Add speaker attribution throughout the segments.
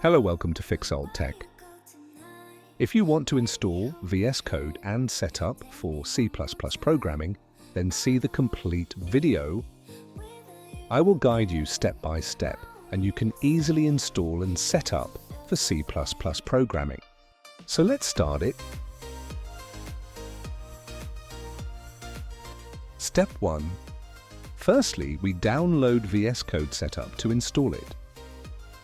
Speaker 1: Hello, welcome to Xcode Tech. If you want to install VS Code and setup for C++ programming, then see the complete video. I will guide you step by step, and you can easily install and set up for C++ programming. So let's start it. Step 1. Firstly, we download VS Code Setup to install it.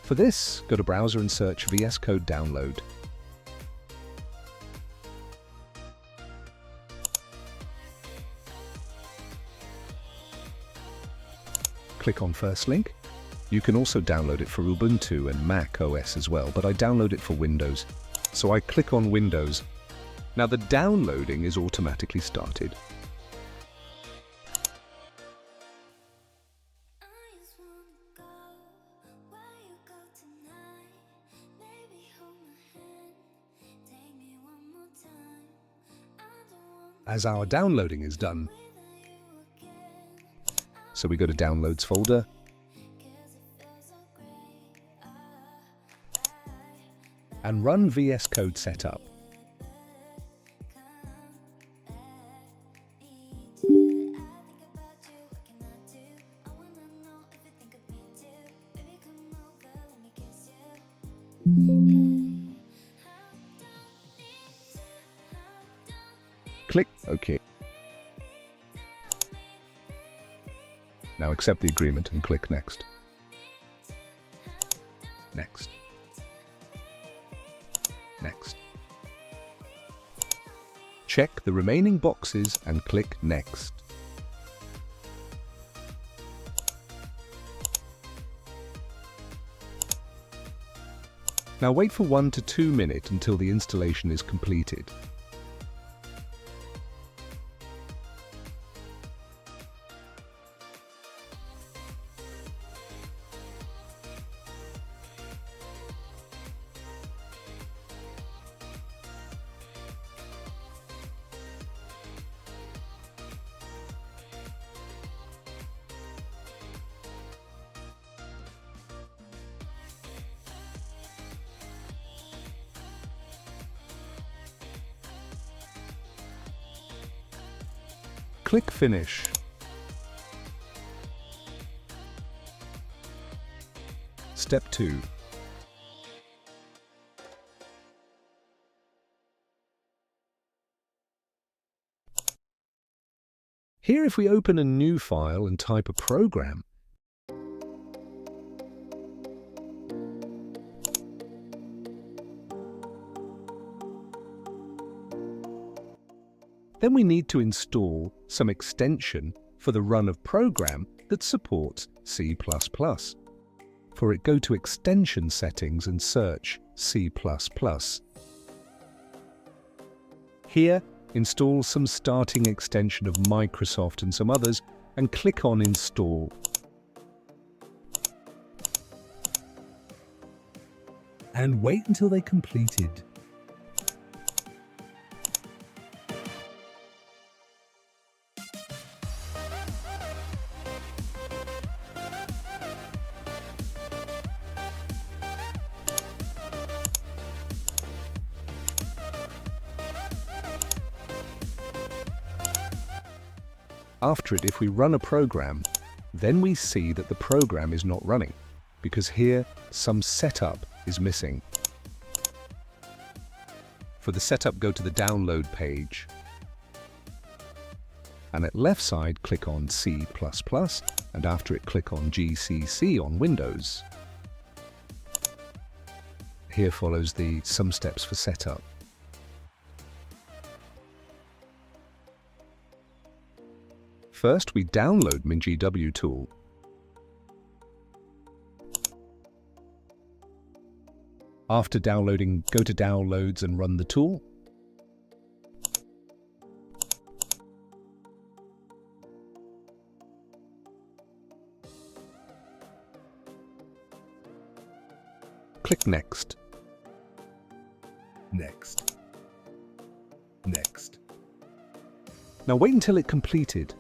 Speaker 1: For this, go to browser and search VS Code Download. Click on first link. You can also download it for Ubuntu and MacOS as well, but I download it for Windows. So I click on Windows. Now the downloading is automatically started. As our downloading is done, so we go to Downloads folder, and run VS Code Setup. Click OK. Now accept the agreement and click Next. Next. Next. Check the remaining boxes and click Next. Now wait for 1 to 2 minutes until the installation is completed. Click Finish. Step 2. Here, if we open a new file and type a program, then we need to install some extension for the run of program that supports C++. For it, go to Extension Settings and search C++. Here, install some starting extension of Microsoft and some others, and click on Install. And wait until they're completed. After it, if we run a program, then we see that the program is not running, because here some setup is missing. For the setup, go to the download page, and at left side click on C++, and after it click on GCC on Windows. Here follows the some steps for setup. First, we download MinGW tool. After downloading, go to Downloads and run the tool. Click Next. Next. Next. Now wait until it completed.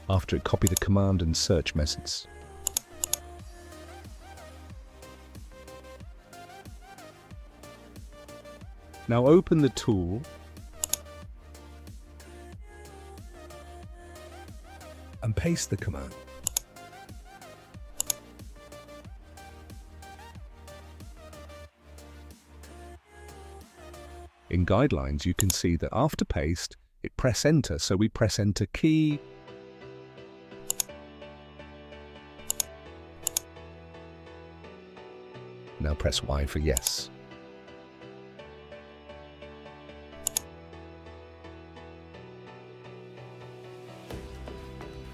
Speaker 1: After it, copy the command and search methods. Now open the tool and paste the command. In guidelines, you can see that after paste, it press enter, so we press enter key. Now press Y for yes.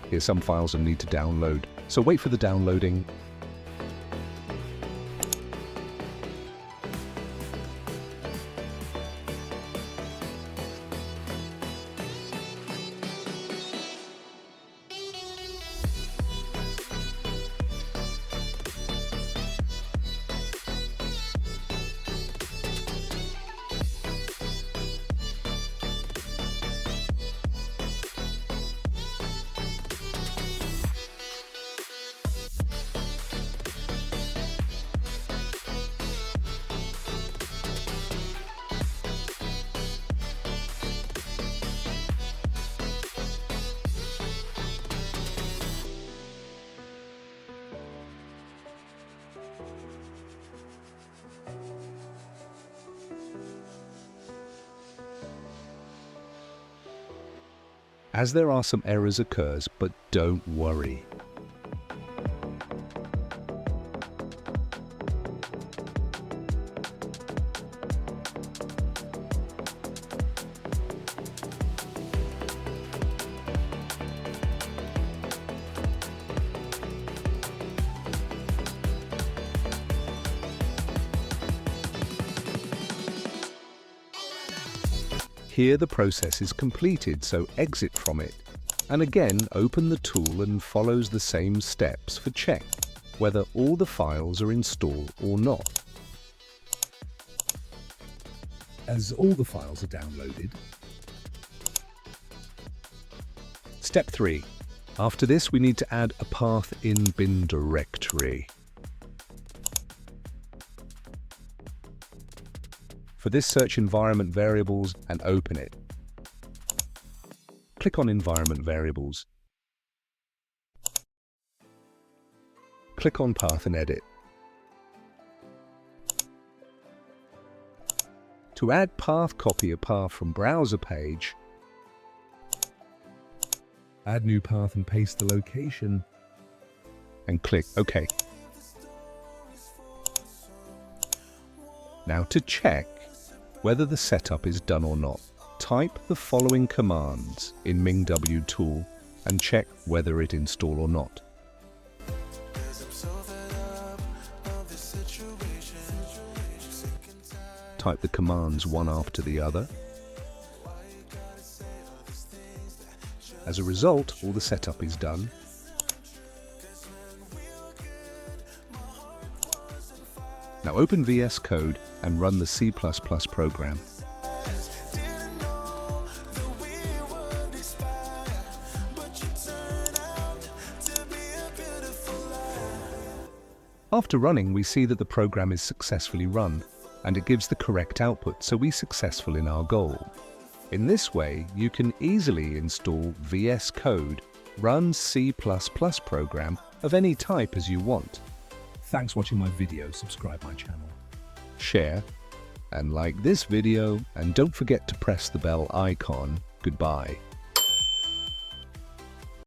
Speaker 1: Here some files will need to download, so wait for the downloading. As there are some errors occurs, but don't worry. Here the process is completed, so exit from it, and again open the tool and follows the same steps for check whether all the files are installed or not. As all the files are downloaded. Step 3. After this we need to add a path in bin directory. For this, search environment variables and open it. Click on environment variables. Click on path and edit. To add path, copy a path from browser page. Add new path and paste the location. And click OK. Now to check whether the setup is done or not, type the following commands in MinGW tool and check whether it install or not. Type the commands one after the other. As a result, all the setup is done. Now open VS Code and run the C++ program. After running, we see that the program is successfully run, and it gives the correct output, so we're successful in our goal. In this way, you can easily install VS Code, run C++ program of any type as you want. Thanks for watching my video. Subscribe my channel, share and like this video, and don't forget to press the bell icon. Goodbye.